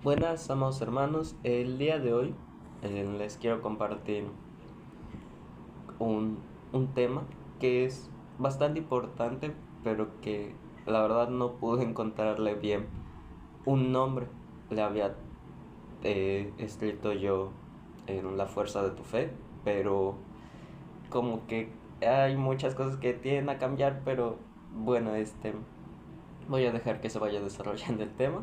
Buenas, amados hermanos. El día de hoy les quiero compartir un, un tema que es bastante importante, pero que la verdad no pude encontrarle bien un nombre. Le había escrito yo en La fuerza de tu fe, pero como que hay muchas cosas que tienden a cambiar, pero bueno, voy a dejar que se vaya desarrollando el tema.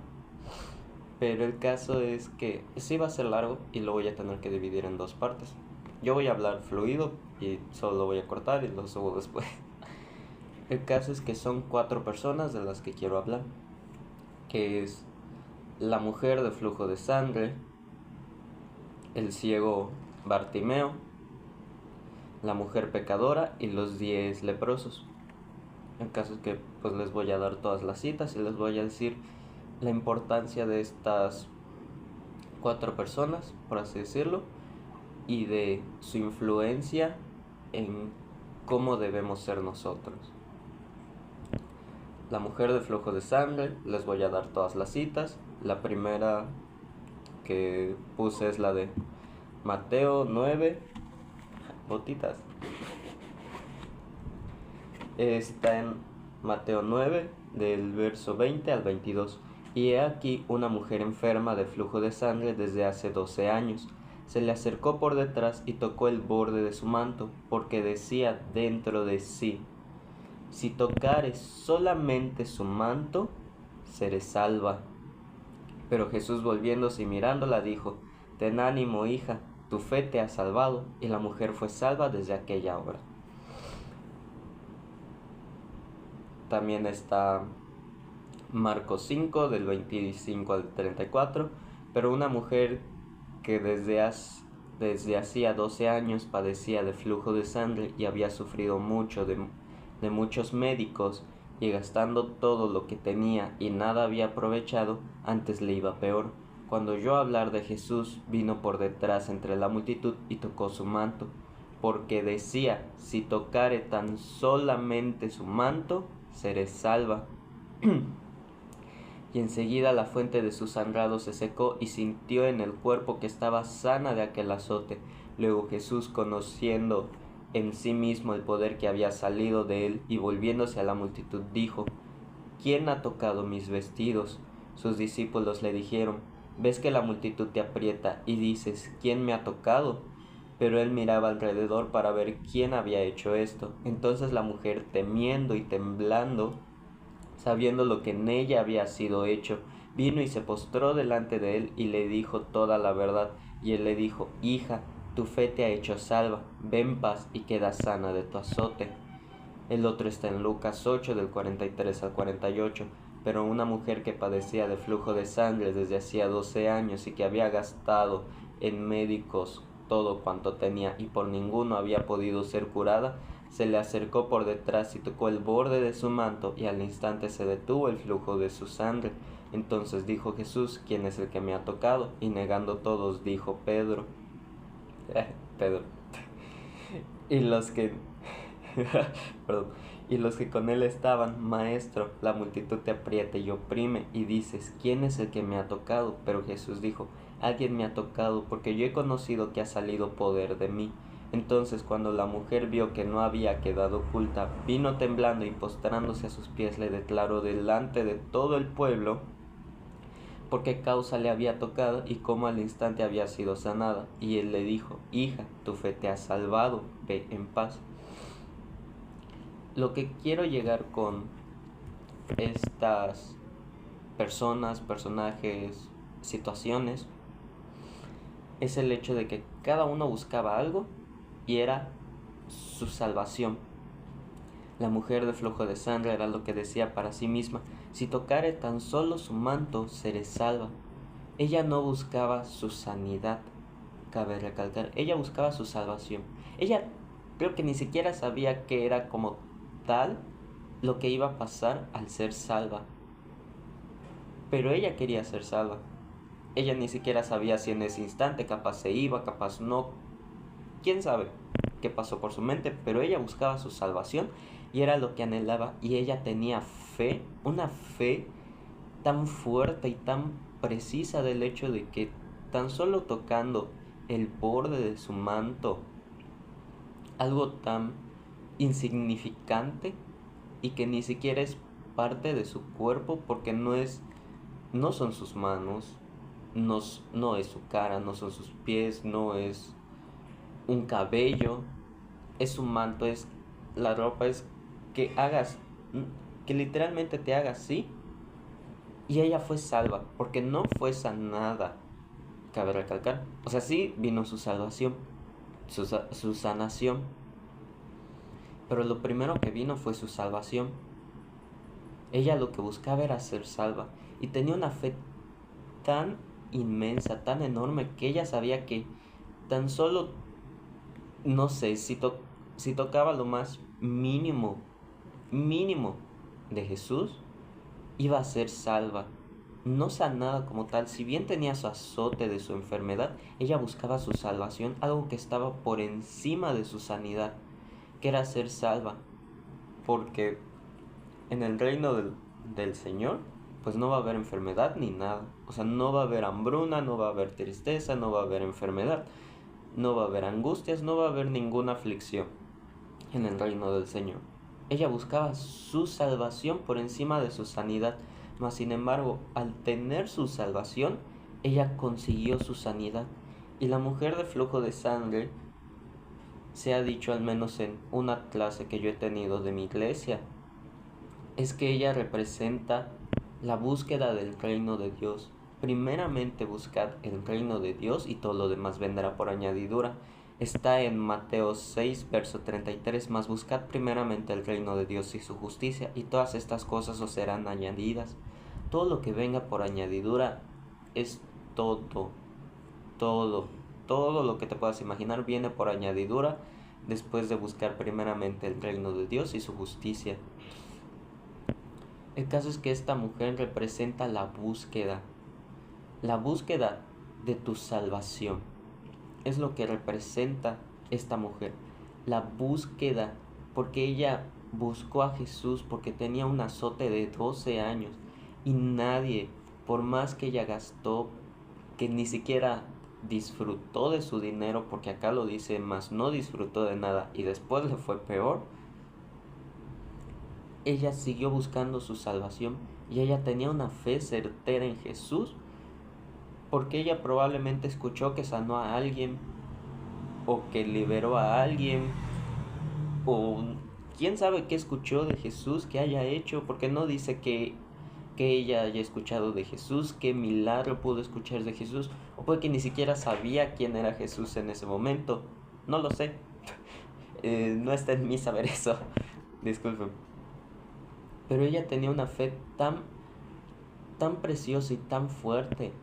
Pero el caso es que sí va a ser largo y lo voy a tener que dividir en dos partes. Yo voy a hablar fluido y solo lo voy a cortar y lo subo después. El caso es que son cuatro personas de las que quiero hablar, que es la mujer de flujo de sangre, el ciego Bartimeo, la mujer pecadora y los 10 leprosos. El caso es que pues les voy a dar todas las citas y les voy a decir la importancia de estas cuatro personas, por así decirlo, y de su influencia en cómo debemos ser nosotros. La mujer de flujo de sangre, les voy a dar todas las citas. La primera que puse es la de Mateo 9, botitas. Está en Mateo 9, del verso 20 al 22. Y he aquí una mujer enferma de flujo de sangre desde hace 12 años. Se le acercó por detrás y tocó el borde de su manto, porque decía dentro de sí: si tocares solamente su manto, seré salva. Pero Jesús, volviéndose y mirándola, dijo: ten ánimo, hija, tu fe te ha salvado. Y la mujer fue salva desde aquella hora. También está Marcos 5, del 25 al 34. Pero una mujer que desde hacía 12 años padecía de flujo de sangre y había sufrido mucho de muchos médicos, y gastando todo lo que tenía y nada había aprovechado, antes le iba peor. Cuando oyó hablar de Jesús, vino por detrás entre la multitud y tocó su manto, porque decía: si tocare tan solamente su manto, seré salva. Y enseguida la fuente de su sangrado se secó, y sintió en el cuerpo que estaba sana de aquel azote. Luego Jesús, conociendo en sí mismo el poder que había salido de él, y volviéndose a la multitud, dijo: ¿quién ha tocado mis vestidos? Sus discípulos le dijeron: ves que la multitud te aprieta y dices: ¿quién me ha tocado? Pero él miraba alrededor para ver quién había hecho esto. Entonces la mujer, temiendo y temblando, sabiendo lo que en ella había sido hecho, vino y se postró delante de él y le dijo toda la verdad. Y él le dijo: hija, tu fe te ha hecho salva, ve en paz y queda sana de tu azote. El otro está en Lucas 8, del 43 al 48. Pero una mujer que padecía de flujo de sangre desde hacía 12 años y que había gastado en médicos todo cuanto tenía y por ninguno había podido ser curada, se le acercó por detrás y tocó el borde de su manto, y al instante se detuvo el flujo de su sangre. Entonces dijo Jesús: ¿quién es el que me ha tocado? Y negando todos, dijo Pedro. Pedro. Y los que perdón, y los que con él estaban: maestro, la multitud te aprieta y oprime, y dices: ¿quién es el que me ha tocado? Pero Jesús dijo: alguien me ha tocado, porque yo he conocido que ha salido poder de mí. Entonces, cuando la mujer vio que no había quedado oculta, vino temblando y postrándose a sus pies le declaró delante de todo el pueblo por qué causa le había tocado y cómo al instante había sido sanada. Y él le dijo: hija, tu fe te ha salvado, ve en paz. Lo que quiero llegar con estas personas, personajes, situaciones, es el hecho de que cada uno buscaba algo y era su salvación. La mujer de flujo de sangre era lo que decía para sí misma: si tocare tan solo su manto, seré salva. Ella no buscaba su sanidad, cabe recalcar, ella buscaba su salvación. Ella creo que ni siquiera sabía que era como tal lo que iba a pasar al ser salva, pero ella quería ser salva. Ella ni siquiera sabía si en ese instante capaz se iba, capaz no, quién sabe qué pasó por su mente, pero ella buscaba su salvación y era lo que anhelaba. Y ella tenía fe, una fe tan fuerte y tan precisa del hecho de que tan solo tocando el borde de su manto, algo tan insignificante y que ni siquiera es parte de su cuerpo, porque no son sus manos, no es su cara, no son sus pies, no es un cabello, es un manto, es la ropa, es que que literalmente te hagas así, y ella fue salva, porque no fue sanada, cabe recalcar. O sea, sí vino su salvación, su sanación, pero lo primero que vino fue su salvación. Ella lo que buscaba era ser salva, y tenía una fe tan inmensa, tan enorme, que ella sabía que tan solo, no sé, si tocaba lo más mínimo de Jesús, iba a ser salva. No sanada como tal, si bien tenía su azote de su enfermedad, ella buscaba su salvación, algo que estaba por encima de su sanidad, que era ser salva. Porque en el reino del Señor, pues no va a haber enfermedad ni nada. O sea, no va a haber hambruna, no va a haber tristeza, no va a haber enfermedad, no va a haber angustias, no va a haber ninguna aflicción en el reino del Señor. Ella buscaba su salvación por encima de su sanidad, mas sin embargo, al tener su salvación, ella consiguió su sanidad. Y la mujer de flujo de sangre, se ha dicho al menos en una clase que yo he tenido de mi iglesia, es que ella representa la búsqueda del reino de Dios. Primeramente buscad el reino de Dios y todo lo demás vendrá por añadidura. Está en Mateo 6, verso 33, mas buscad primeramente el reino de Dios y su justicia, y todas estas cosas os serán añadidas. Todo lo que venga por añadidura es todo, todo, todo lo que te puedas imaginar viene por añadidura después de buscar primeramente el reino de Dios y su justicia. El caso es que esta mujer representa la búsqueda de tu salvación. Es lo que representa esta mujer, la búsqueda, porque ella buscó a Jesús porque tenía un azote de 12 años y nadie, por más que ella gastó, que ni siquiera disfrutó de su dinero, porque acá lo dice, mas no disfrutó de nada y después le fue peor, ella siguió buscando su salvación y ella tenía una fe certera en Jesús, porque ella probablemente escuchó que sanó a alguien, o que liberó a alguien, o quién sabe qué escuchó de Jesús que haya hecho, porque no dice que ella haya escuchado de Jesús, qué milagro pudo escuchar de Jesús, o puede que ni siquiera sabía quién era Jesús en ese momento, no lo sé. No está en mí saber eso, disculpen. Pero ella tenía una fe tan preciosa y tan fuerte,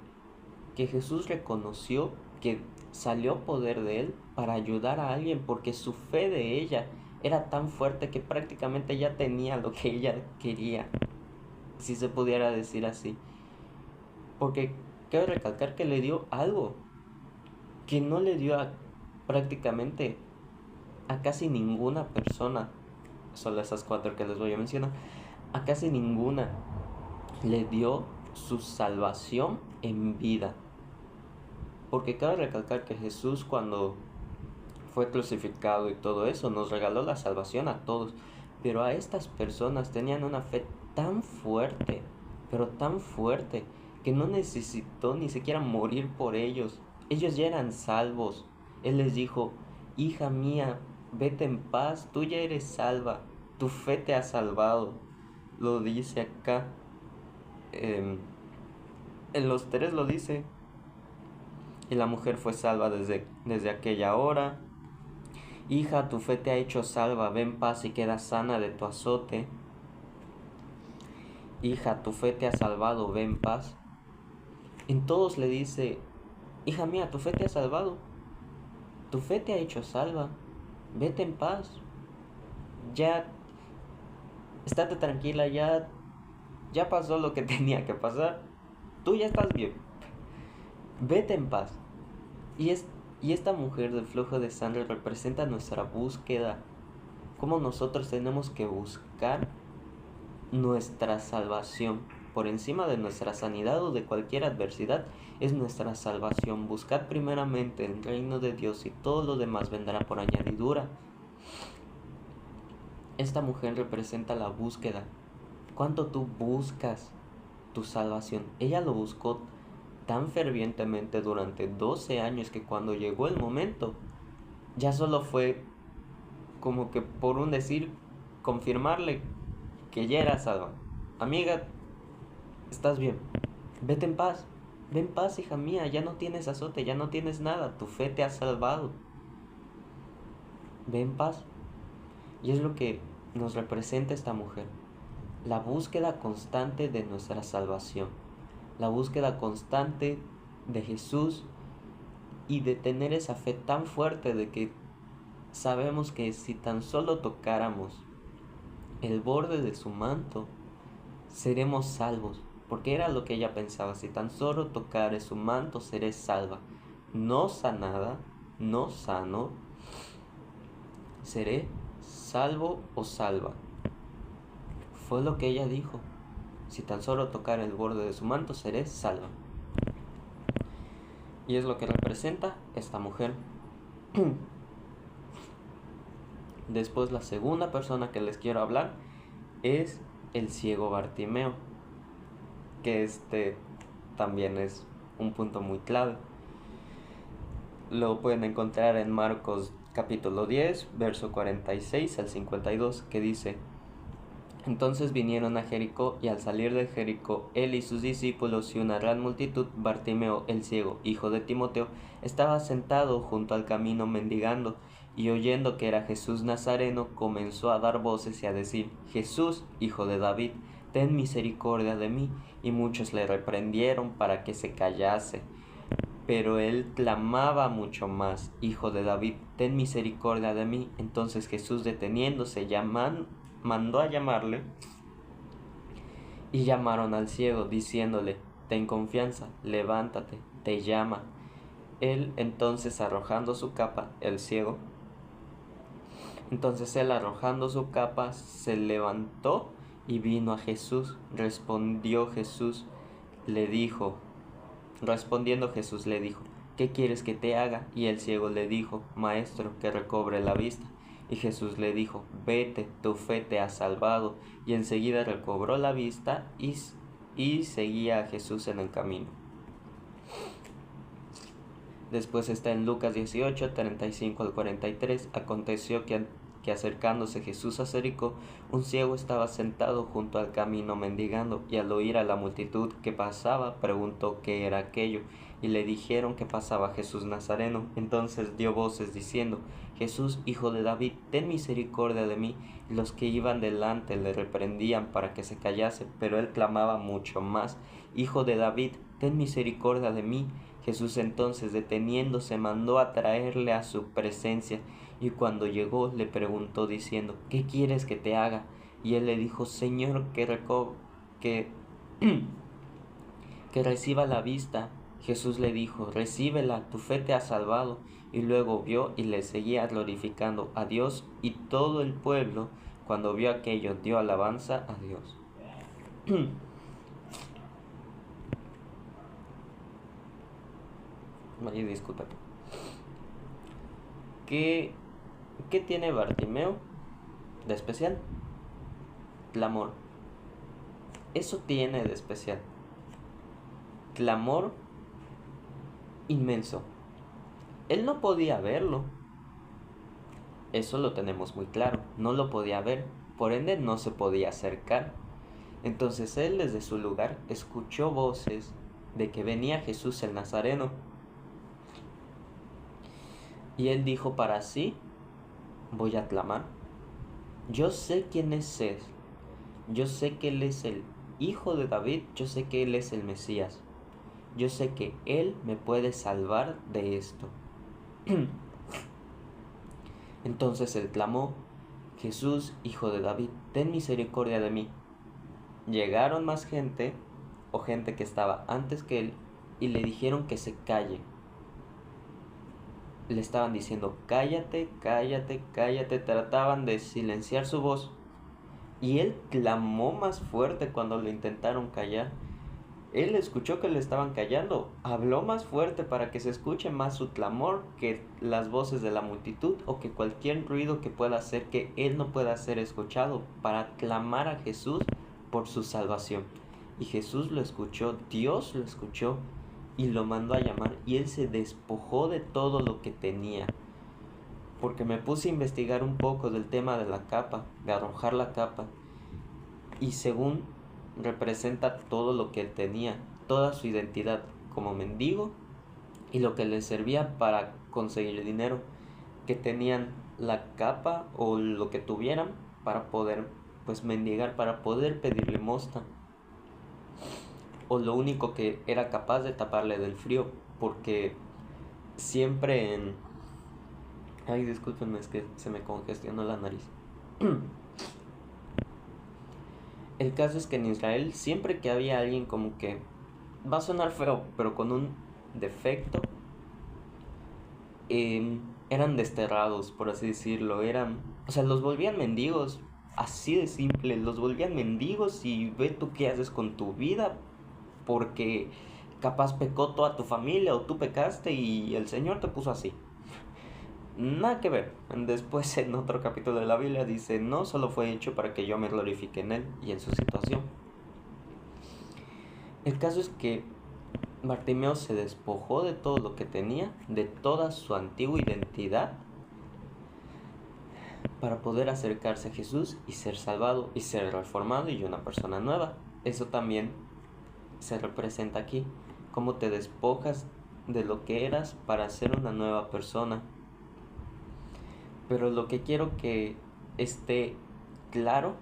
que Jesús reconoció que salió poder de él para ayudar a alguien, porque su fe de ella era tan fuerte que prácticamente ya tenía lo que ella quería, si se pudiera decir así. Porque quiero recalcar que le dio algo que no le dio prácticamente a casi ninguna persona, solo esas 4 que les voy a mencionar, a casi ninguna le dio su salvación en vida. Porque cabe recalcar que Jesús, cuando fue crucificado y todo eso, nos regaló la salvación a todos, pero a estas personas tenían una fe tan fuerte, pero tan fuerte, que no necesitó ni siquiera morir por ellos. Ellos ya eran salvos. Él les dijo: hija mía, vete en paz, tú ya eres salva, tu fe te ha salvado. Lo dice acá, en los 3 lo dice. Y la mujer fue salva desde aquella hora. Hija, tu fe te ha hecho salva, ve en paz y queda sana de tu azote. Hija, tu fe te ha salvado, ve en paz. En todos le dice: hija mía, tu fe te ha salvado, tu fe te ha hecho salva, vete en paz. Ya, estate tranquila, ya pasó lo que tenía que pasar. Tú ya estás bien. Vete en paz. Y esta mujer del flujo de sangre representa nuestra búsqueda, cómo nosotros tenemos que buscar nuestra salvación. por encima de nuestra sanidad o de cualquier adversidad es nuestra salvación. Buscad primeramente el reino de Dios y todo lo demás vendrá por añadidura. Esta mujer representa la búsqueda. ¿Cuánto tú buscas tu salvación? Ella lo buscó tan fervientemente durante 12 años que cuando llegó el momento, ya solo fue como que por un decir, confirmarle que ya era salva. Amiga, estás bien, vete en paz, ve en paz, hija mía, ya no tienes azote, ya no tienes nada, tu fe te ha salvado, ve en paz. Y es lo que nos representa esta mujer, la búsqueda constante de nuestra salvación, la búsqueda constante de Jesús y de tener esa fe tan fuerte de que sabemos que si tan solo tocáramos el borde de su manto, seremos salvos, porque era lo que ella pensaba: si tan solo tocare su manto, seré salva, no sanada, no sano, seré salvo o salva. Fue lo que ella dijo: si tan solo tocar el borde de su manto, seré salva. Y es lo que representa esta mujer. Después, la segunda persona que les quiero hablar es el ciego Bartimeo, que también es un punto muy clave. Lo pueden encontrar en Marcos capítulo 10, verso 46 al 52, que dice: entonces vinieron a Jericó, y al salir de Jericó, él y sus discípulos y una gran multitud, Bartimeo el ciego, hijo de Timoteo, estaba sentado junto al camino mendigando, y oyendo que era Jesús Nazareno, comenzó a dar voces y a decir: Jesús, hijo de David, ten misericordia de mí. Y muchos le reprendieron para que se callase. Pero él clamaba mucho más: Hijo de David, ten misericordia de mí. Entonces Jesús, deteniéndose, mandó a llamarle, y llamaron al ciego, diciéndole: ten confianza, levántate, te llama. Él entonces arrojando su capa, arrojando su capa, se levantó y vino a Jesús. Respondiendo Jesús le dijo: ¿qué quieres que te haga? Y el ciego le dijo: Maestro, que recobre la vista. Y Jesús le dijo: vete, tu fe te ha salvado. Y enseguida recobró la vista y seguía a Jesús en el camino. Después está en Lucas 18, 35 al 43. Aconteció que acercándose Jesús a Jericó, un ciego estaba sentado junto al camino mendigando, y al oír a la multitud que pasaba, preguntó qué era aquello. Y le dijeron que pasaba Jesús Nazareno. Entonces dio voces diciendo: Jesús, hijo de David, ten misericordia de mí. Y los que iban delante le reprendían para que se callase, pero él clamaba mucho más: Hijo de David, ten misericordia de mí. Jesús entonces, deteniéndose, mandó a traerle a su presencia, y cuando llegó le preguntó diciendo: ¿qué quieres que te haga? Y él le dijo: Señor, que reciba la vista. Jesús le dijo: recíbela, tu fe te ha salvado. Y luego vio y le seguía glorificando a Dios, y todo el pueblo, cuando vio aquello, dio alabanza a Dios. María, discúlpate. ¿Qué tiene Bartimeo de especial? Clamor. Eso tiene de especial. Clamor inmenso. Él no podía verlo. Eso lo tenemos muy claro. No lo podía ver. Por ende, no se podía acercar. Entonces él, desde su lugar, escuchó voces de que venía Jesús el Nazareno. Y él dijo para sí: voy a clamar. Yo sé quién es él. Yo sé que él es el hijo de David. Yo sé que él es el Mesías. Yo sé que él me puede salvar de esto. Entonces él clamó: Jesús, hijo de David, ten misericordia de mí. Llegaron más gente, o gente que estaba antes que él, y le dijeron que se calle. Le estaban diciendo: cállate, cállate, cállate. Trataban de silenciar su voz, Y él clamó más fuerte cuando lo intentaron callar. Él escuchó que lo estaban callando, habló más fuerte para que se escuche más su clamor que las voces de la multitud o que cualquier ruido que pueda hacer que él no pueda ser escuchado, para clamar a Jesús por su salvación. Y Jesús lo escuchó, Dios lo escuchó y lo mandó a llamar, y él se despojó de todo lo que tenía. Porque me puse a investigar un poco del tema de la capa, de arrojar la capa, y según representa todo lo que él tenía, toda su identidad como mendigo y lo que le servía para conseguir dinero, que tenían la capa o lo que tuvieran para poder pues mendigar, para poder pedir limosna, o lo único que era capaz de taparle del frío, porque siempre en... Ay, discúlpenme, es que se me congestionó la nariz. El caso es que en Israel, siempre que había alguien como que, va a sonar feo, pero con un defecto, eran desterrados, por así decirlo. O sea, los volvían mendigos, así de simple, los volvían mendigos y ve tú qué haces con tu vida, porque capaz pecó toda tu familia o tú pecaste y el Señor te puso así. Nada que ver. Después en otro capítulo de la Biblia dice, no solo fue hecho para que yo me glorifique en él y en su situación. El caso es que Bartimeo se despojó de todo lo que tenía, de toda su antigua identidad, para poder acercarse a Jesús y ser salvado y ser reformado y una persona nueva. Eso también se representa aquí, cómo te despojas de lo que eras para ser una nueva persona. Pero lo que quiero que esté claro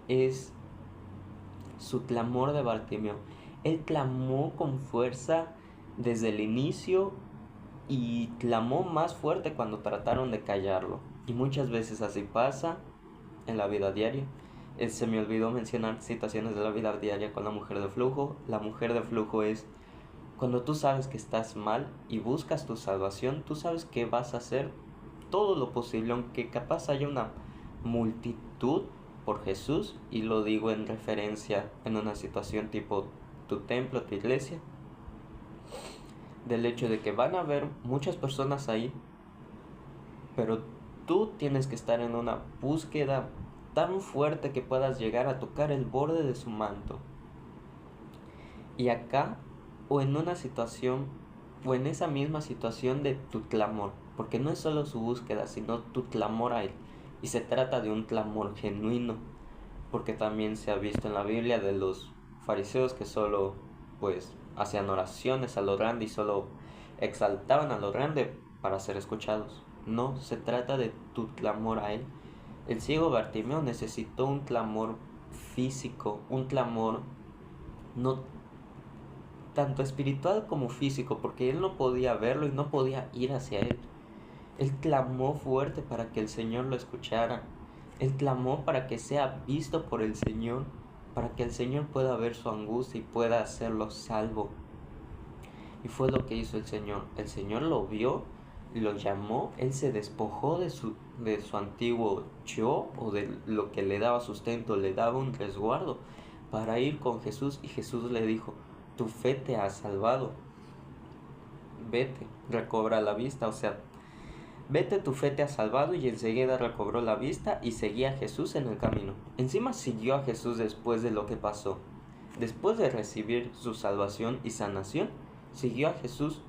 es su clamor de Bartimeo. Él clamó con fuerza desde el inicio y clamó más fuerte cuando trataron de callarlo. Y muchas veces así pasa en la vida diaria. Se me olvidó mencionar situaciones de la vida diaria con la mujer de flujo. La mujer de flujo es cuando tú sabes que estás mal y buscas tu salvación, tú sabes que vas a hacer todo lo posible, aunque capaz haya una multitud por Jesús, y lo digo en referencia en una situación tipo tu templo, tu iglesia, del hecho de que van a haber muchas personas ahí, pero tú tienes que estar en una búsqueda tan fuerte que puedas llegar a tocar el borde de su manto. Y acá, o en una situación, o en esa misma situación de tu clamor, porque no es solo su búsqueda, sino tu clamor a él. Y se trata de un clamor genuino, porque también se ha visto en la Biblia de los fariseos que solo pues hacían oraciones a lo grande y solo exaltaban a lo grande para ser escuchados. No, se trata de tu clamor a él. El ciego Bartimeo necesitó un clamor físico, un clamor no tanto espiritual como físico, porque él no podía verlo y no podía ir hacia él. Él clamó fuerte para que el Señor lo escuchara. Él clamó para que sea visto por el Señor, para que el Señor pueda ver su angustia y pueda hacerlo salvo. Y fue lo que hizo el Señor. El Señor lo vio, lo llamó, él se despojó de su antiguo yo, o de lo que le daba sustento, le daba un resguardo, para ir con Jesús. Y Jesús le dijo, tu fe te ha salvado, vete, recobra la vista. O sea, vete, tu fe te ha salvado. Y enseguida recobró la vista y seguía a Jesús en el camino. Encima siguió a Jesús después de lo que pasó. Después de recibir su salvación y sanación, siguió a Jesús.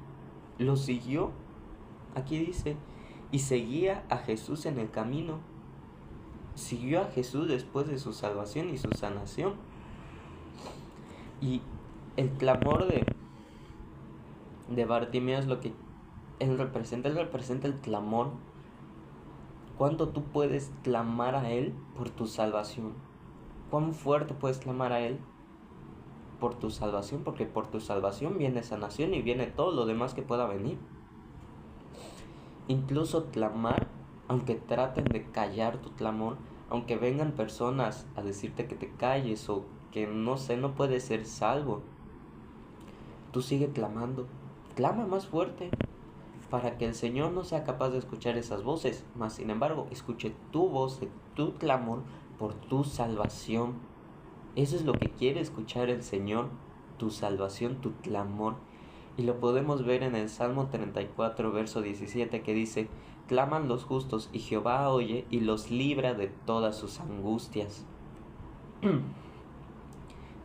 Lo siguió. Aquí dice, y seguía a Jesús en el camino. Siguió a Jesús después de su salvación y su sanación. Y el clamor de Bartimeo es lo que él representa el clamor. ¿Cuánto tú puedes clamar a él por tu salvación? ¿Cuán fuerte puedes clamar a él por tu salvación? Porque por tu salvación viene sanación y viene todo lo demás que pueda venir. Incluso clamar, aunque traten de callar tu clamor, aunque vengan personas a decirte que te calles o que no puedes ser salvo, tú sigue clamando. Clama más fuerte, para que el Señor no sea capaz de escuchar esas voces, mas sin embargo escuche tu voz, tu clamor, por tu salvación. Eso es lo que quiere escuchar el Señor, tu salvación, tu clamor. Y lo podemos ver en el Salmo 34, verso 17, que dice: claman los justos y Jehová oye y los libra de todas sus angustias.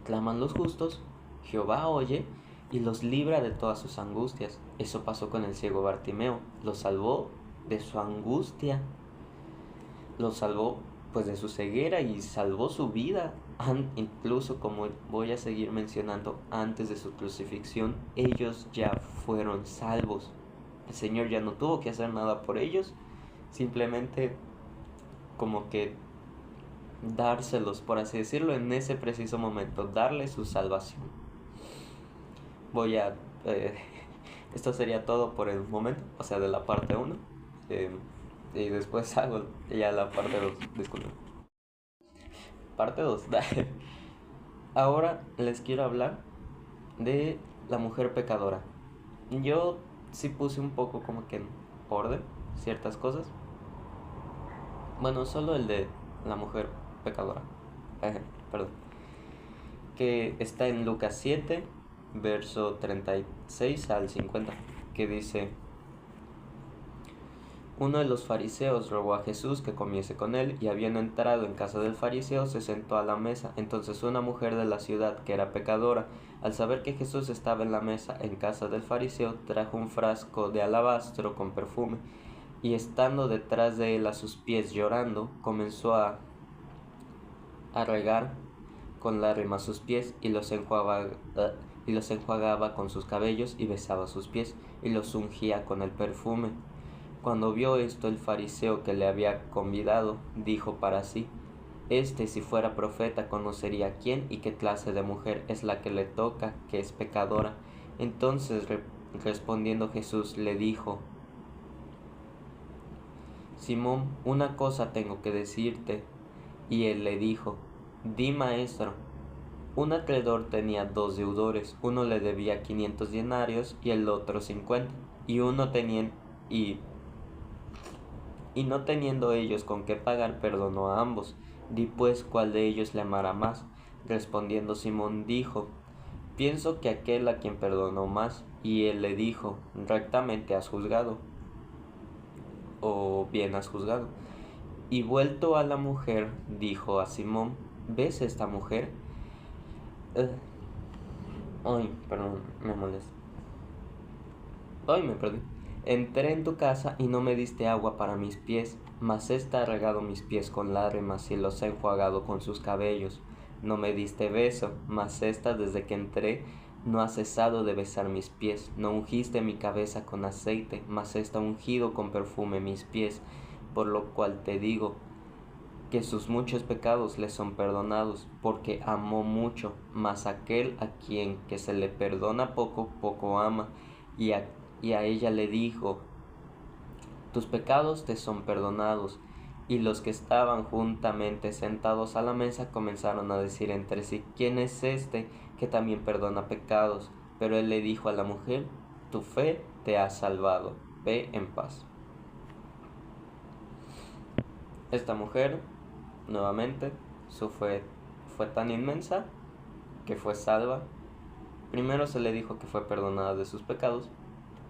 Claman los justos, Jehová oye y los libra de todas sus angustias. Eso pasó con el ciego Bartimeo. Lo salvó de su angustia. Lo salvó pues de su ceguera y salvó su vida. Incluso, como voy a seguir mencionando, antes de su crucifixión, ellos ya fueron salvos. El Señor ya no tuvo que hacer nada por ellos, simplemente como que dárselos, por así decirlo, en ese preciso momento, darle su salvación. Esto sería todo por el momento, o sea, de la parte 1. Y después hago ya la parte 2, disculpen. Parte 2. Ahora les quiero hablar de la mujer pecadora. Yo sí puse un poco como que en orden ciertas cosas. Bueno, solo el de la mujer pecadora. Perdón. Que está en Lucas 7, verso 36 al 50, que dice: uno de los fariseos rogó a Jesús que comiese con él, y habiendo entrado en casa del fariseo, se sentó a la mesa. Entonces una mujer de la ciudad, que era pecadora, al saber que Jesús estaba en la mesa en casa del fariseo, trajo un frasco de alabastro con perfume, y estando detrás de él a sus pies llorando, comenzó a regar con lágrimas sus pies, y los enjuagaba con sus cabellos, y besaba sus pies, y los ungía con el perfume. Cuando vio esto, el fariseo que le había convidado dijo para sí: si fuera profeta, conocería quién y qué clase de mujer es la que le toca, que es pecadora. Entonces, respondiendo Jesús, le dijo: Simón, una cosa tengo que decirte. Y él le dijo: di, maestro. Un acreedor tenía 2 deudores. Uno le debía 500 denarios y el otro 50. Y no teniendo ellos con qué pagar, perdonó a ambos. Di pues, ¿cuál de ellos le amará más? Respondiendo Simón dijo: pienso que aquel a quien perdonó más. Y él le dijo: rectamente has juzgado, o bien has juzgado. Y vuelto a la mujer, dijo a Simón: ¿ves esta mujer? Perdón, me molesta. Me perdí. Entré en tu casa y no me diste agua para mis pies, mas ésta ha regado mis pies con lágrimas y los ha enjuagado con sus cabellos. No me diste beso, mas ésta desde que entré no ha cesado de besar mis pies. No ungiste mi cabeza con aceite, mas ésta ha ungido con perfume mis pies. Por lo cual te digo que sus muchos pecados le son perdonados, porque amó mucho. Mas aquel a quien que se le perdona poco, poco ama. Y a ella le dijo: tus pecados te son perdonados. Y los que estaban juntamente sentados a la mesa comenzaron a decir entre sí: ¿quién es este que también perdona pecados? Pero él le dijo a la mujer: tu fe te ha salvado, ve en paz. Esta mujer, nuevamente, su fe fue tan inmensa que fue salva. Primero se le dijo que fue perdonada de sus pecados,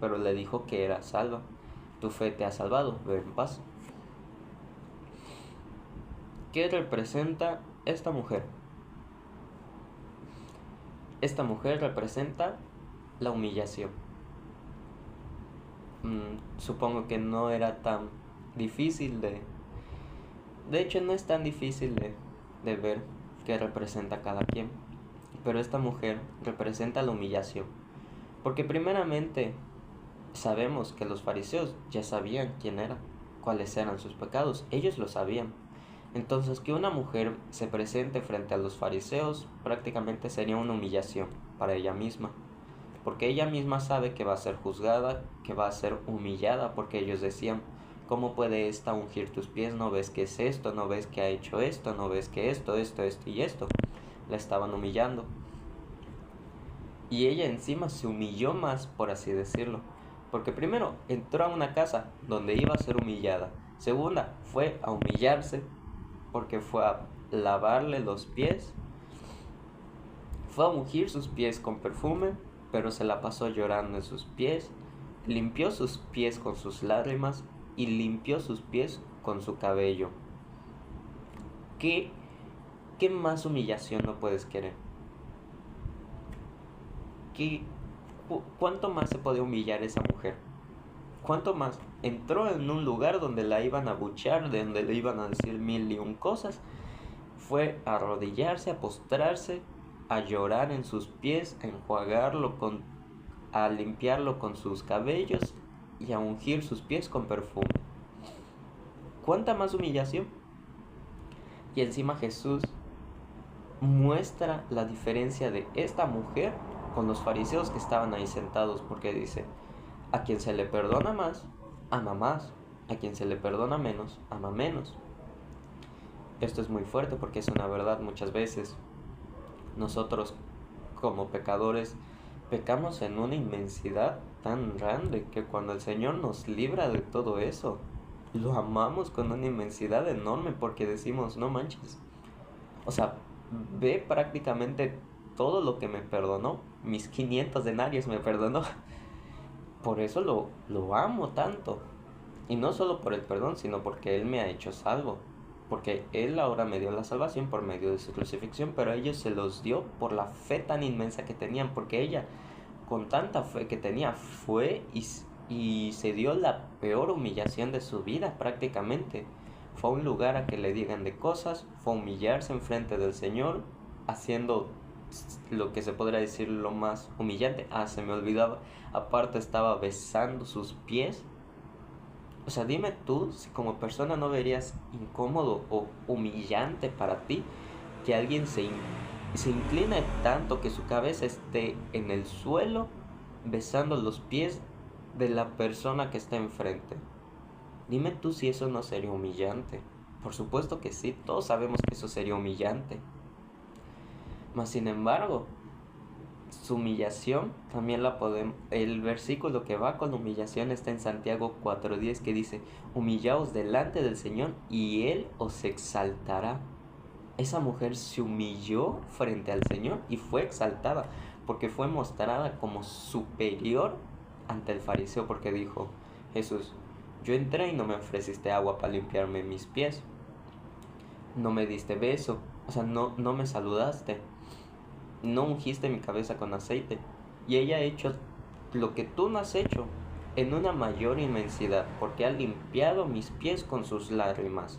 pero le dijo que era salva. Tu fe te ha salvado, ve en paz. ¿Qué representa esta mujer? Esta mujer representa la humillación. Supongo que no era tan difícil de hecho, no es tan difícil de ver qué representa cada quien. Pero esta mujer representa la humillación. Porque primeramente sabemos que los fariseos ya sabían quién era, cuáles eran sus pecados. Ellos lo sabían. Entonces, que una mujer se presente frente a los fariseos prácticamente sería una humillación para ella misma. Porque ella misma sabe que va a ser juzgada, que va a ser humillada, porque ellos decían: ¿cómo puede esta ungir tus pies? ¿No ves que es esto? ¿No ves que ha hecho esto? ¿No ves que esto y esto? La estaban humillando. Y ella encima se humilló más, por así decirlo. Porque primero entró a una casa donde iba a ser humillada. Segunda, fue a humillarse porque fue a lavarle los pies, fue a ungir sus pies con perfume, pero se la pasó llorando en sus pies, limpió sus pies con sus lágrimas y limpió sus pies con su cabello. ¿Qué más humillación no puedes querer? ¿Cuánto más se puede humillar esa mujer? ¿Cuánto más? Entró en un lugar donde la iban a abuchear, donde le iban a decir 1001 cosas. Fue a arrodillarse, a postrarse, a llorar en sus pies, a enjuagarlo a limpiarlo con sus cabellos y a ungir sus pies con perfume. ¿Cuánta más humillación? Y encima Jesús muestra la diferencia de esta mujer con los fariseos que estaban ahí sentados, porque dice: a quien se le perdona más, ama más; a quien se le perdona menos, ama menos. Esto es muy fuerte porque es una verdad. Muchas veces nosotros como pecadores pecamos en una inmensidad tan grande que cuando el Señor nos libra de todo eso, lo amamos con una inmensidad enorme, porque decimos: no manches, o sea, ve prácticamente todo lo que me perdonó, mis 500 denarios me perdonó. Por eso lo amo tanto. Y no solo por el perdón, sino porque Él me ha hecho salvo. Porque Él ahora me dio la salvación por medio de su crucifixión, pero a ellos se los dio por la fe tan inmensa que tenían. Porque ella, con tanta fe que tenía, fue y se dio la peor humillación de su vida prácticamente. Fue a un lugar a que le digan de cosas, fue a humillarse en frente del Señor, haciendo lo que se podría decir lo más humillante. Se me olvidaba, aparte estaba besando sus pies. O sea, dime tú si como persona no verías incómodo o humillante para ti que alguien se incline tanto que su cabeza esté en el suelo besando los pies de la persona que está enfrente. Dime tú si eso no sería humillante. Por supuesto que sí, todos sabemos que eso sería humillante. Mas sin embargo, su humillación también la podemos... El versículo que va con humillación está en Santiago 4:10, que dice: humillaos delante del Señor y Él os exaltará. Esa mujer se humilló frente al Señor y fue exaltada, porque fue mostrada como superior ante el fariseo, porque dijo: Jesús, yo entré y no me ofreciste agua para limpiarme mis pies, no me diste beso, o sea, no me saludaste, no ungiste mi cabeza con aceite. Y ella ha hecho lo que tú no has hecho en una mayor inmensidad, porque ha limpiado mis pies con sus lágrimas,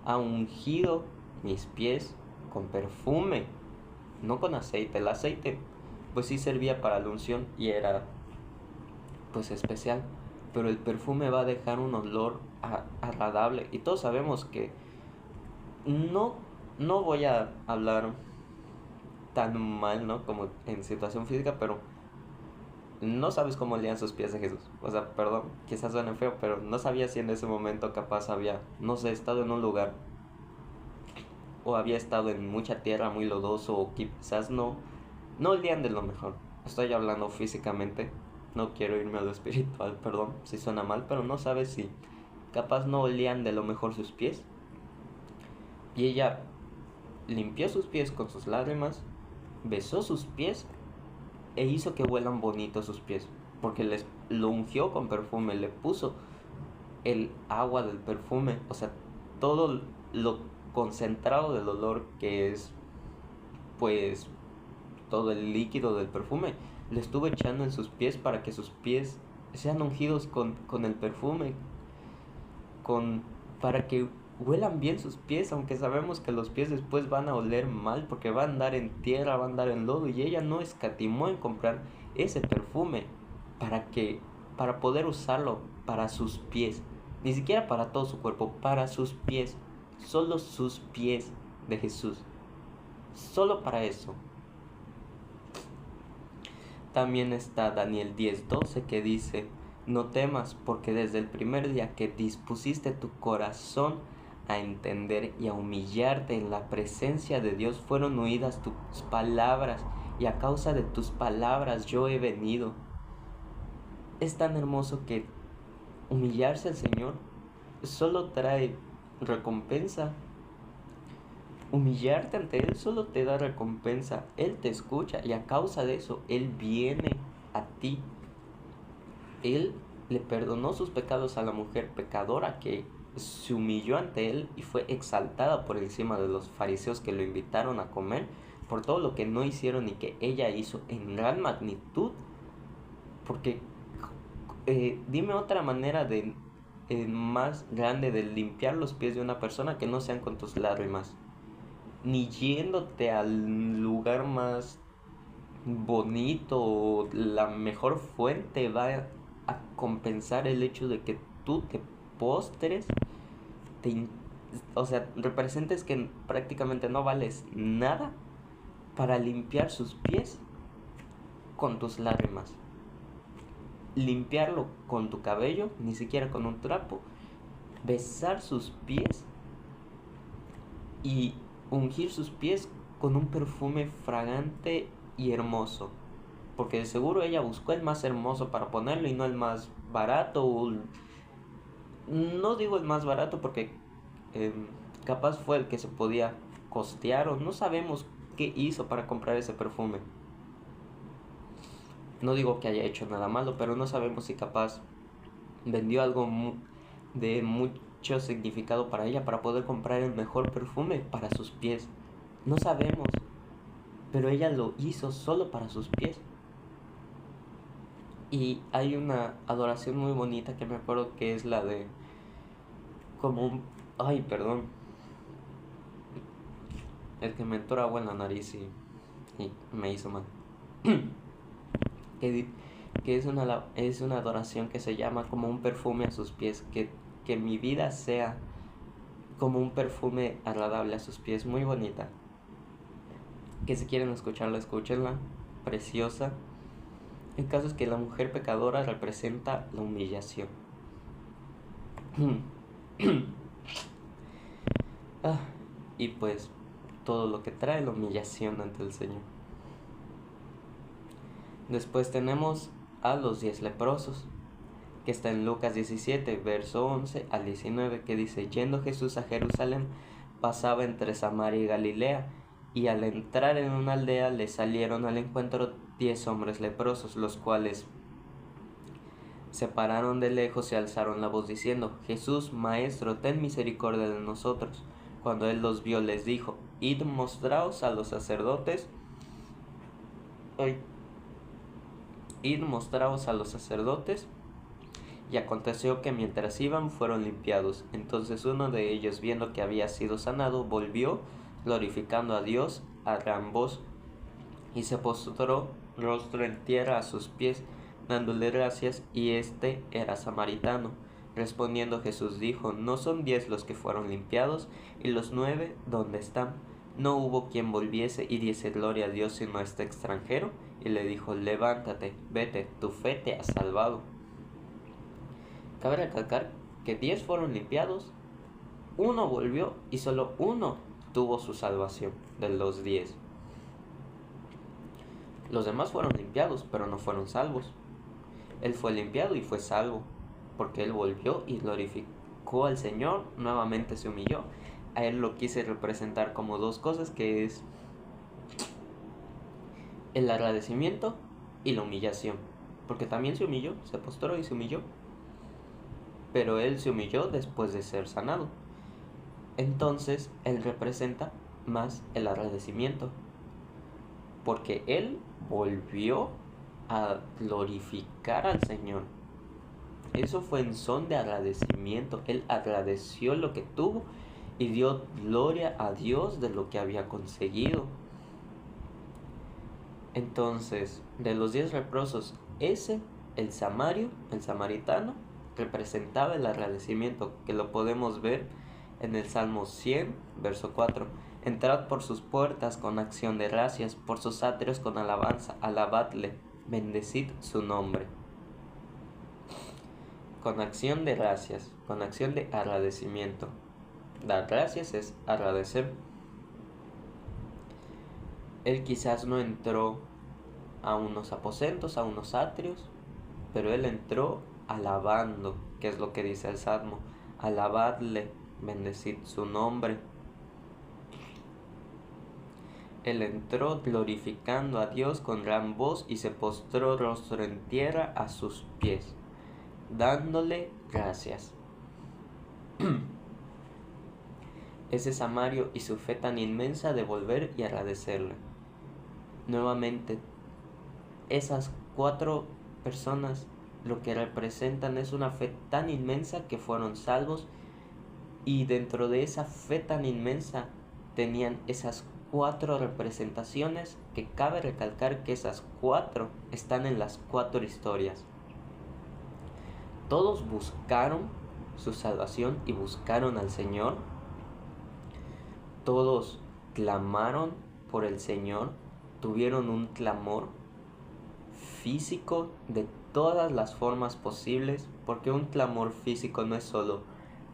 ha ungido mis pies con perfume, no con aceite. El aceite pues sí servía para la unción y era pues especial, pero el perfume va a dejar un olor agradable. Y todos sabemos que no voy a hablar tan mal, ¿no?, como en situación física, pero no sabes cómo olían sus pies de Jesús. O sea, perdón, quizás suene feo, pero no sabía si en ese momento capaz había, no sé, estado en un lugar o había estado en mucha tierra, muy lodoso, o quizás no olían de lo mejor. Estoy hablando físicamente, no quiero irme a lo espiritual, perdón si suena mal, pero no sabes si capaz no olían de lo mejor sus pies. Y ella limpió sus pies con sus lágrimas, besó sus pies e hizo que huelan bonitos sus pies, porque lo ungió con perfume, le puso el agua del perfume, o sea, todo lo concentrado del olor que es pues todo el líquido del perfume, le estuvo echando en sus pies para que sus pies sean ungidos con el perfume, para que huelan bien sus pies, aunque sabemos que los pies después van a oler mal porque van a andar en tierra, van a andar en lodo. Y ella no escatimó en comprar ese perfume para poder usarlo para sus pies, ni siquiera para todo su cuerpo, para sus pies, solo sus pies de Jesús, solo para eso. También está Daniel 10:12, que dice: no temas, porque desde el primer día que dispusiste tu corazón a entender y a humillarte en la presencia de Dios, fueron oídas tus palabras, y a causa de tus palabras yo he venido. Es tan hermoso que humillarse al Señor solo trae recompensa. Humillarte ante Él solo te da recompensa. Él te escucha y a causa de eso, Él viene a ti. Él le perdonó sus pecados a la mujer pecadora que se humilló ante Él y fue exaltada por encima de los fariseos que lo invitaron a comer por todo lo que no hicieron y que ella hizo en gran magnitud. Porque dime otra manera más grande de limpiar los pies de una persona que no sean con tus lágrimas, ni yéndote al lugar más bonito o la mejor fuente va a compensar el hecho de que tú te postres, o sea, representes que prácticamente no vales nada para limpiar sus pies con tus lágrimas. Limpiarlo con tu cabello, ni siquiera con un trapo, besar sus pies y ungir sus pies con un perfume fragante y hermoso, porque de seguro ella buscó el más hermoso para ponerlo y no el más barato. No digo el más barato porque capaz fue el que se podía costear, o no sabemos qué hizo para comprar ese perfume. No digo que haya hecho nada malo, pero no sabemos si capaz vendió algo de mucho significado para ella para poder comprar el mejor perfume para sus pies. No sabemos, pero ella lo hizo solo para sus pies. Y hay una adoración muy bonita que me acuerdo que es la de como un... Ay, perdón. Es que me entró agua en la nariz y me hizo mal. que es una adoración que se llama como un perfume a sus pies. Que mi vida sea como un perfume agradable a sus pies. Muy bonita. Que si quieren escucharla, escúchenla. Preciosa. El caso es que la mujer pecadora representa la humillación. Y pues todo lo que trae la humillación ante el Señor. Después tenemos a los 10 leprosos, que está en Lucas 17, verso 11 al 19, que dice: yendo Jesús a Jerusalén, pasaba entre Samaria y Galilea, y al entrar en una aldea le salieron al encuentro 10 hombres leprosos, los cuales se pararon de lejos y alzaron la voz diciendo: Jesús, Maestro, ten misericordia de nosotros. Cuando él los vio, les dijo: id, mostraos a los sacerdotes. Y aconteció que mientras iban, fueron limpiados. Entonces uno de ellos, viendo que había sido sanado, volvió, glorificando a Dios a gran voz, y se postró rostro en tierra a sus pies, dándole gracias, y este era samaritano. Respondiendo Jesús dijo: ¿no son 10 los que fueron limpiados? ¿Y los 9 dónde están? No hubo quien volviese y diese gloria a Dios sino este extranjero. Y le dijo: levántate, vete, tu fe te ha salvado. Cabe recalcar que 10 fueron limpiados, uno volvió y solo uno tuvo su salvación de los 10. Los demás fueron limpiados, pero no fueron salvos. Él fue limpiado y fue salvo, porque él volvió y glorificó al Señor, nuevamente se humilló. A él lo quise representar como dos cosas, que es el agradecimiento y la humillación, porque también se humilló, se postró y se humilló, pero él se humilló después de ser sanado. Entonces él representa más el agradecimiento, porque él volvió a glorificar al Señor. Eso fue en son de agradecimiento. Él agradeció lo que tuvo y dio gloria a Dios de lo que había conseguido. Entonces, de los 10 leprosos, el samaritano, representaba el agradecimiento, que lo podemos ver en el Salmo 100, verso 4. Entrad por sus puertas con acción de gracias, por sus atrios con alabanza, alabadle, bendecid su nombre. Con acción de gracias, con acción de agradecimiento. Dar gracias es agradecer. Él quizás no entró a unos aposentos, a unos atrios, pero él entró alabando, que es lo que dice el Salmo: alabadle, bendecid su nombre. Él entró glorificando a Dios con gran voz y se postró rostro en tierra a sus pies, dándole gracias. Ese Samario y su fe tan inmensa de volver y agradecerle. Nuevamente, esas 4 personas lo que representan es una fe tan inmensa que fueron salvos, y dentro de esa fe tan inmensa tenían esas 4 representaciones, que cabe recalcar que esas 4 están en las 4 historias. Todos buscaron su salvación y buscaron al Señor. Todos clamaron por el Señor, tuvieron un clamor físico de todas las formas posibles, porque un clamor físico no es solo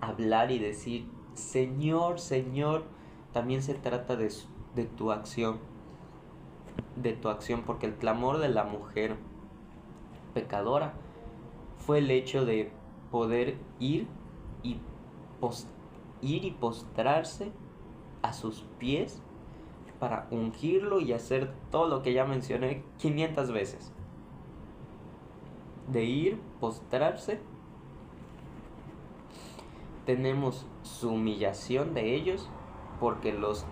hablar y decir Señor, Señor, también se trata de tu acción, porque el clamor de la mujer pecadora fue el hecho de poder ir y postrarse a sus pies para ungirlo y hacer todo lo que ya mencioné 500 veces. De ir, postrarse. Tenemos su humillación de ellos, porque los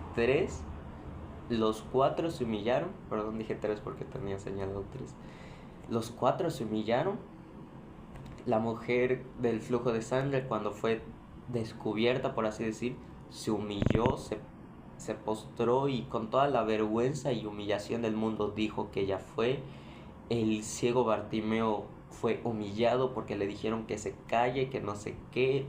4 se humillaron. Perdón, dije 3 porque tenía señalado 3. Los 4 se humillaron. La mujer del flujo de sangre, cuando fue descubierta, por así decir, se humilló, se postró y con toda la vergüenza y humillación del mundo dijo que ella fue. El ciego Bartimeo fue humillado porque le dijeron que se calle, que no sé qué.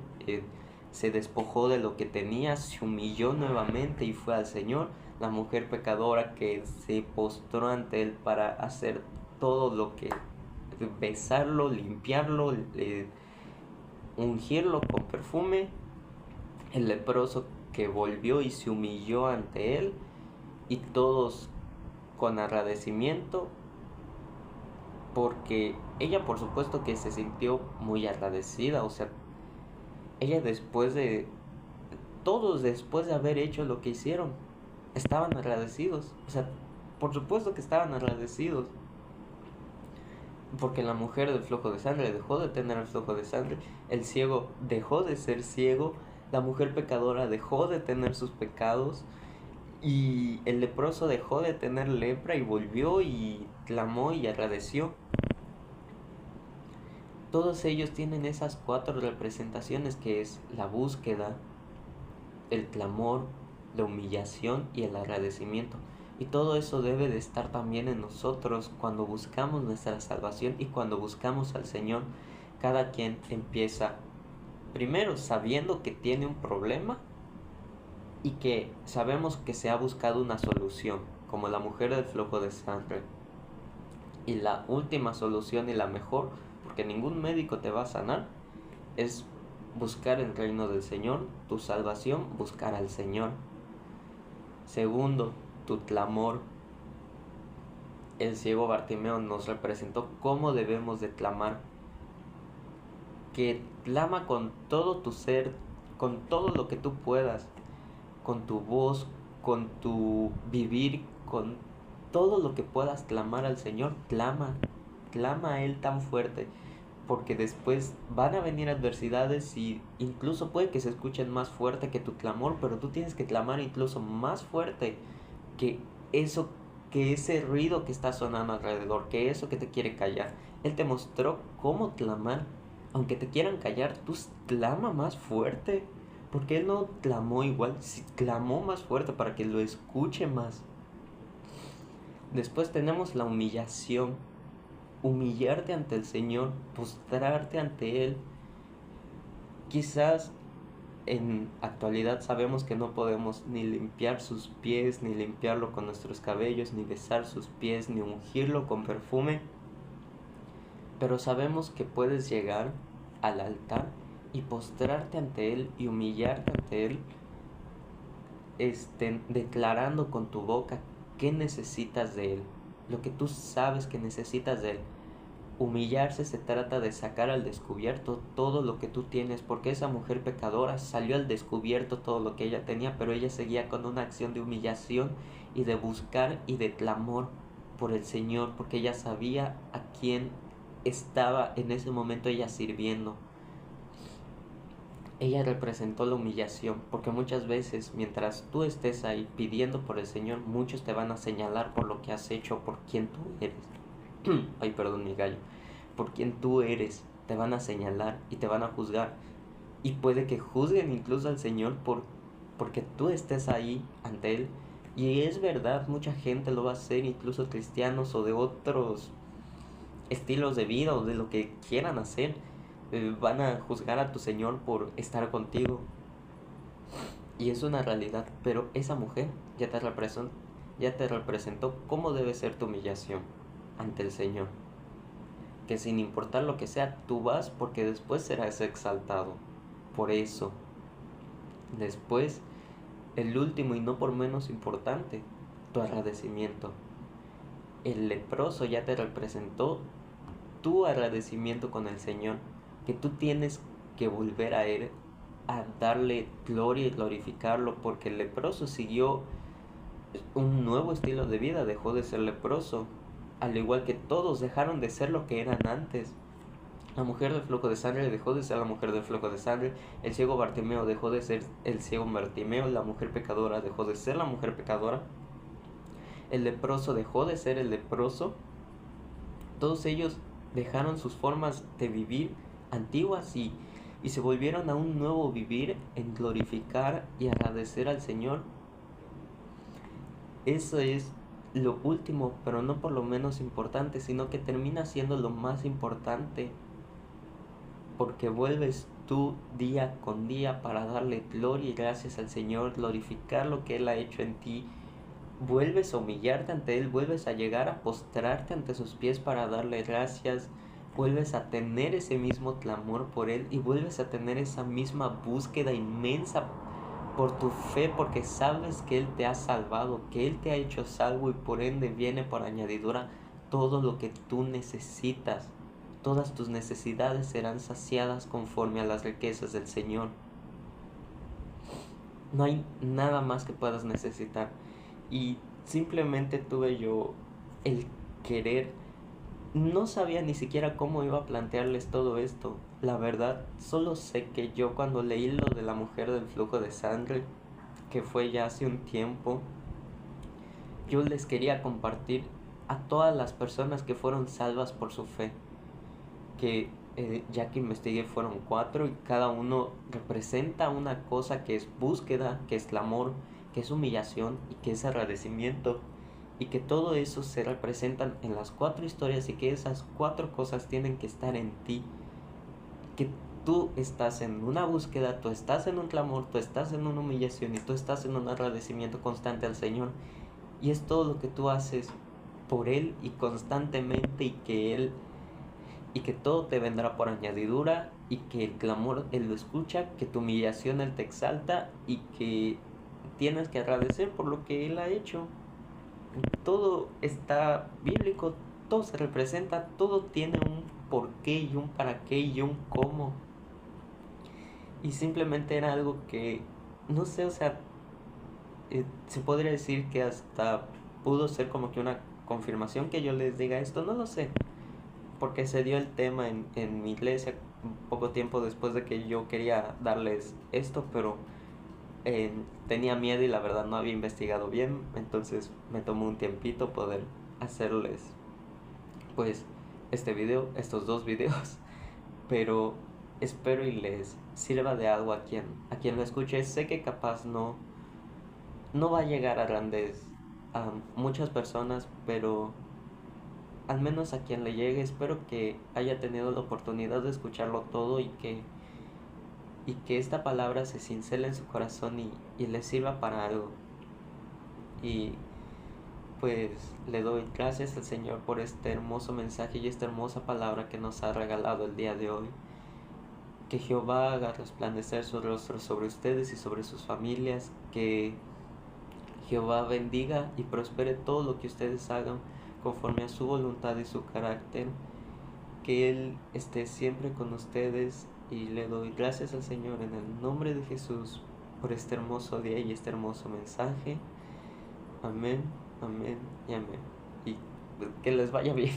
Se despojó de lo que tenía, se humilló nuevamente y fue al Señor. La mujer pecadora que se postró ante Él para hacer todo lo que, besarlo, limpiarlo, ungirlo con perfume. El leproso que volvió y se humilló ante Él, y todos con agradecimiento, porque ella por supuesto que se sintió muy agradecida. O sea, ella todos después de haber hecho lo que hicieron, estaban agradecidos. O sea, por supuesto que estaban agradecidos, porque la mujer del flujo de sangre dejó de tener el flujo de sangre, el ciego dejó de ser ciego, la mujer pecadora dejó de tener sus pecados, y el leproso dejó de tener lepra y volvió y clamó y agradeció. Todos ellos tienen esas 4 representaciones, que es la búsqueda, el clamor, la humillación y el agradecimiento. Y todo eso debe de estar también en nosotros cuando buscamos nuestra salvación y cuando buscamos al Señor. Cada quien empieza primero sabiendo que tiene un problema y que sabemos que se ha buscado una solución, como la mujer del flujo de sangre. Y la última solución y la mejor, porque ningún médico te va a sanar, es buscar el reino del Señor, tu salvación, buscar al Señor. Segundo, tu clamor. El ciego Bartimeo nos representó cómo debemos de clamar, que clama con todo tu ser, con todo lo que tú puedas, con tu voz, con tu vivir, con todo lo que puedas clamar al Señor. Clama a Él tan fuerte, porque después van a venir adversidades y incluso puede que se escuchen más fuerte que tu clamor, pero tú tienes que clamar incluso más fuerte que ese ruido que está sonando alrededor, que eso que te quiere callar. Él te mostró cómo clamar. Aunque te quieran callar, tú clama más fuerte, porque Él no clamó igual, clamó más fuerte para que lo escuche más. Después tenemos la humillación. Humillarte ante el Señor, postrarte ante Él. Quizás en actualidad sabemos que no podemos ni limpiar sus pies, ni limpiarlo con nuestros cabellos, ni besar sus pies, ni ungirlo con perfume, pero sabemos que puedes llegar al altar y postrarte ante Él y humillarte ante Él, declarando con tu boca qué necesitas de Él, lo que tú sabes que necesitas de Él. Humillarse se trata de sacar al descubierto todo lo que tú tienes, porque esa mujer pecadora salió al descubierto todo lo que ella tenía, pero ella seguía con una acción de humillación y de buscar y de clamor por el Señor, porque ella sabía a quién estaba en ese momento ella sirviendo. Ella representó la humillación, porque muchas veces mientras tú estés ahí pidiendo por el Señor, muchos te van a señalar por lo que has hecho, por quién tú eres. Ay, perdón mi gallo. Por quién tú eres, te van a señalar y te van a juzgar. Y puede que juzguen incluso al Señor porque tú estés ahí ante Él. Y es verdad, mucha gente lo va a hacer, incluso cristianos o de otros estilos de vida o de lo que quieran hacer. Van a juzgar a tu Señor por estar contigo. Y es una realidad, pero esa mujer ya te representó cómo debe ser tu humillación ante el Señor. Que sin importar lo que sea, tú vas porque después serás exaltado. Por eso, después, el último y no por menos importante, tu agradecimiento. El leproso ya te representó tu agradecimiento con el Señor, que tú tienes que volver a Él, a darle gloria y glorificarlo, porque el leproso siguió un nuevo estilo de vida, dejó de ser leproso, al igual que todos dejaron de ser lo que eran antes. La mujer del flujo de sangre dejó de ser la mujer del flujo de sangre, el ciego Bartimeo dejó de ser el ciego Bartimeo, la mujer pecadora dejó de ser la mujer pecadora, el leproso dejó de ser el leproso. Todos ellos dejaron sus formas de vivir antiguas y se volvieron a un nuevo vivir en glorificar y agradecer al Señor. Eso es lo último, pero no por lo menos importante, sino que termina siendo lo más importante, porque vuelves tú día con día para darle gloria y gracias al Señor, glorificar lo que Él ha hecho en ti. Vuelves a humillarte ante Él, vuelves a llegar a postrarte ante sus pies para darle gracias, vuelves a tener ese mismo clamor por Él y vuelves a tener esa misma búsqueda inmensa por tu fe, porque sabes que Él te ha salvado, que Él te ha hecho salvo y por ende viene por añadidura todo lo que tú necesitas. Todas tus necesidades serán saciadas conforme a las riquezas del Señor. No hay nada más que puedas necesitar. Y simplemente tuve yo el querer. No sabía ni siquiera cómo iba a plantearles todo esto. La verdad, solo sé que yo cuando leí lo de la mujer del flujo de sangre, que fue ya hace un tiempo, yo les quería compartir a todas las personas que fueron salvas por su fe. Que ya que investigué fueron 4 y cada uno representa una cosa que es búsqueda, que es clamor, que es humillación y que es agradecimiento, y que todo eso se representan en las 4 historias y que esas 4 cosas tienen que estar en ti, que tú estás en una búsqueda, tú estás en un clamor, tú estás en una humillación y tú estás en un agradecimiento constante al Señor, y es todo lo que tú haces por Él y constantemente, y que todo te vendrá por añadidura, y que el clamor Él lo escucha, que tu humillación Él te exalta y que tienes que agradecer por lo que Él ha hecho. Todo está bíblico, todo se representa, todo tiene un porqué y un para qué y un cómo. Y simplemente era algo que, no sé, o sea, se podría decir que hasta pudo ser como que una confirmación que yo les diga esto, no lo sé, porque se dio el tema en mi iglesia un poco tiempo después de que yo quería darles esto, pero tenía miedo y la verdad no había investigado bien, entonces me tomó un tiempito poder hacerles pues este video, estos 2 videos, pero espero y les sirva de algo a quien lo escuche. Sé que capaz no va a llegar a muchas personas, pero al menos a quien le llegue, espero que haya tenido la oportunidad de escucharlo todo y que esta palabra se cincele en su corazón y le sirva para algo. Y pues le doy gracias al Señor por este hermoso mensaje y esta hermosa palabra que nos ha regalado el día de hoy. Que Jehová haga resplandecer su rostro sobre ustedes y sobre sus familias. Que Jehová bendiga y prospere todo lo que ustedes hagan conforme a su voluntad y su carácter. Que Él esté siempre con ustedes, y le doy gracias al Señor en el nombre de Jesús por este hermoso día y este hermoso mensaje. Amén, amén y amén. Y que les vaya bien.